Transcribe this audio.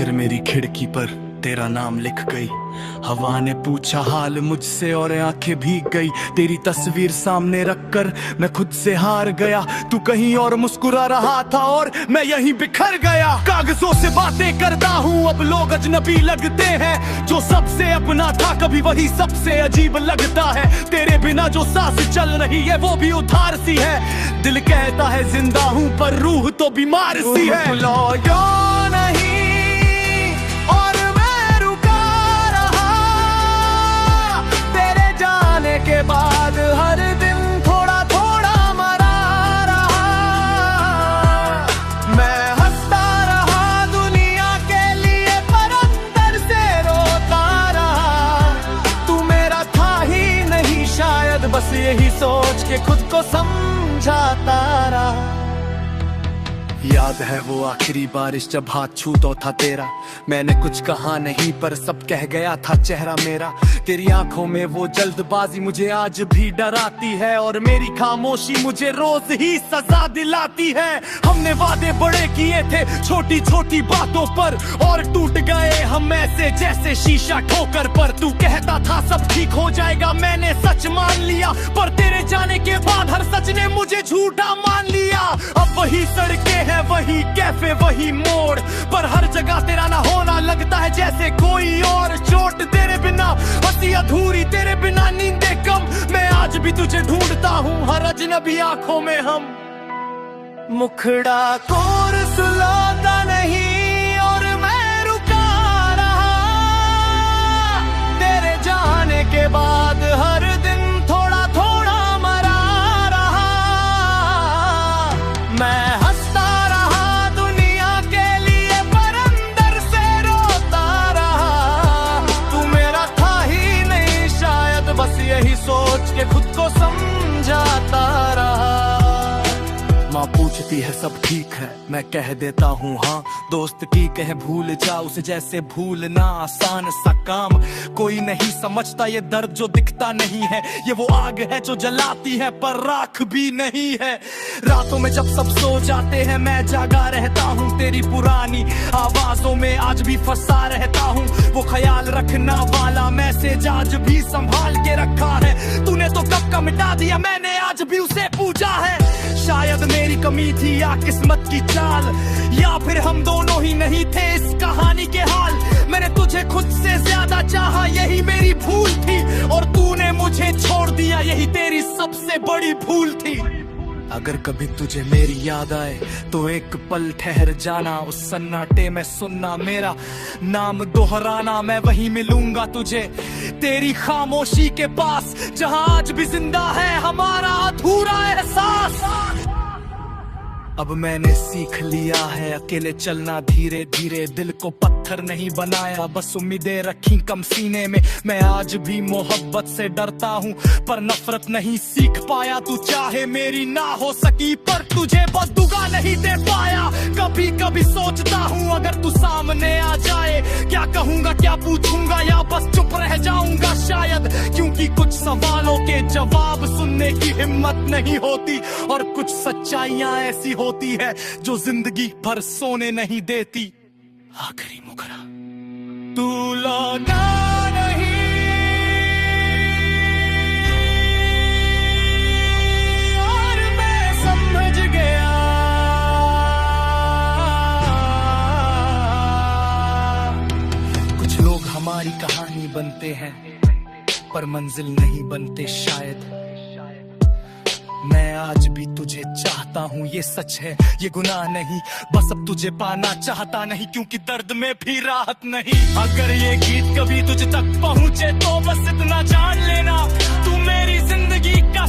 नजर मेरी खिड़की पर तेरा नाम लिख गई। हवा ने पूछा हाल मुझसे और आंखें भीग गई। तेरी तस्वीर सामने रखकर मैं खुद से हार गया। तू कहीं और मुस्कुरा रहा था और मैं यहीं बिखर गया। कागजों से बातें करता हूँ अब लोग अजनबी लगते हैं। जो सबसे अपना था कभी वही सबसे अजीब लगता है। तेरे बिना जो सांस चल रही है वो भी उधार सी है। दिल कहता है जिंदा हूँ पर रूह तो बीमार सी है। नहीं और मैं रुका रहा तेरे जाने के बाद हर दिन थोड़ा थोड़ा मरा रहा। मैं हंसता रहा दुनिया के लिए पर अंदर से रोता रहा। तू मेरा था ही नहीं शायद बस यही सोच के खुद को समझाता रहा। याद है वो आखिरी बारिश जब हाथ छूता था तेरा। मैंने कुछ कहा नहीं पर सब कह गया था चेहरा मेरा। तेरी आंखों में वो जल्दबाजी मुझे आज भी डराती है और मेरी खामोशी मुझे रोज ही सजा दिलाती है। हमने वादे बड़े किए थे छोटी छोटी बातों पर और टूट गए हम ऐसे जैसे शीशा ठोकर पर। तू कहता था सब ठीक हो जाएगा मैंने सच मान लिया पर तेरे जाने के बाद हर सच ने मुझे झूठा मान लिया। अब वही सड़कें हैं वही कैफे वही मोड़ पर हर जगह तेरा ना होना लगता है जैसे कोई और। चोट तेरे बिना हंसी अधूरी तेरे बिना नींदे कम। मैं आज भी तुझे ढूंढता हूँ हर अजनबी आंखों में हम। मुखड़ा कोर सुलौता नहीं और मैं रुका रहा तेरे जाने के बाद हर दिन थोड़ा थोड़ा मरा रहा। मैं यही सोच के खुद को समझाता रहा। माँ पूछती है सब ठीक है मैं कह देता हूँ हाँ। दोस्त की कहे भूल जा उसे जैसे भूलना आसान सा काम। कोई नहीं समझता ये दर्द जो दिखता नहीं है। ये वो आग है जो जलाती है पर राख भी नहीं है। रातों में जब सब सो जाते हैं मैं जागा रहता हूँ। तेरी पुरानी आवाजों में आज भी फंसा रहता हूँ। वो ख्याल रखना वाला मैसेज आज भी संभाल के रखा है। तूने तो कब का मिटा दिया मैंने आज भी उसे पूछा है। शायद मेरी कमी थी या किस्मत की चाल या फिर हम दोनों ही नहीं थे इस कहानी के हाल। मैंने तुझे खुद से ज्यादा चाहा यही मेरी भूल थी और तूने मुझे छोड़ दिया यही तेरी सबसे बड़ी भूल थी। अगर कभी तुझे मेरी याद आए तो एक पल ठहर जाना। उस सन्नाटे में सुनना मेरा नाम दोहराना। मैं वहीं मिलूंगा तुझे तेरी खामोशी के पास जहां आज भी जिंदा है हमारा अधूरा एहसास। अब मैंने सीख लिया है अकेले चलना धीरे धीरे। दिल को पत्थर नहीं बनाया बस उम्मीदें रखी कम सीने में। मैं आज भी मोहब्बत से डरता हूँ पर नफरत नहीं सीख पाया। तू चाहे मेरी ना हो सकी पर तुझे बददुआ नहीं दे पाया। कभी कभी सोचता हूँ अगर तू सामने आ जाए क्या कहूँगा क्या पूछूंगा या बस चुप रह जाऊंगा शायद। क्योंकि कुछ सवालों के जवाब सुनने की हिम्मत नहीं होती और कुछ सच्चाइयाँ ऐसी होती है जो जिंदगी भर सोने नहीं देती। आखिरी मुखरा तू लौटा नहीं और मैं समझ गया कुछ लोग हमारी कहानी बनते हैं पर मंजिल नहीं बनते शायद। मैं आज भी तुझे चाहता हूँ ये सच है ये गुनाह नहीं। बस अब तुझे पाना चाहता नहीं क्योंकि दर्द में भी राहत नहीं। अगर ये गीत कभी तुझ तक पहुँचे तो बस इतना जान लेना तू मेरी जिंदगी का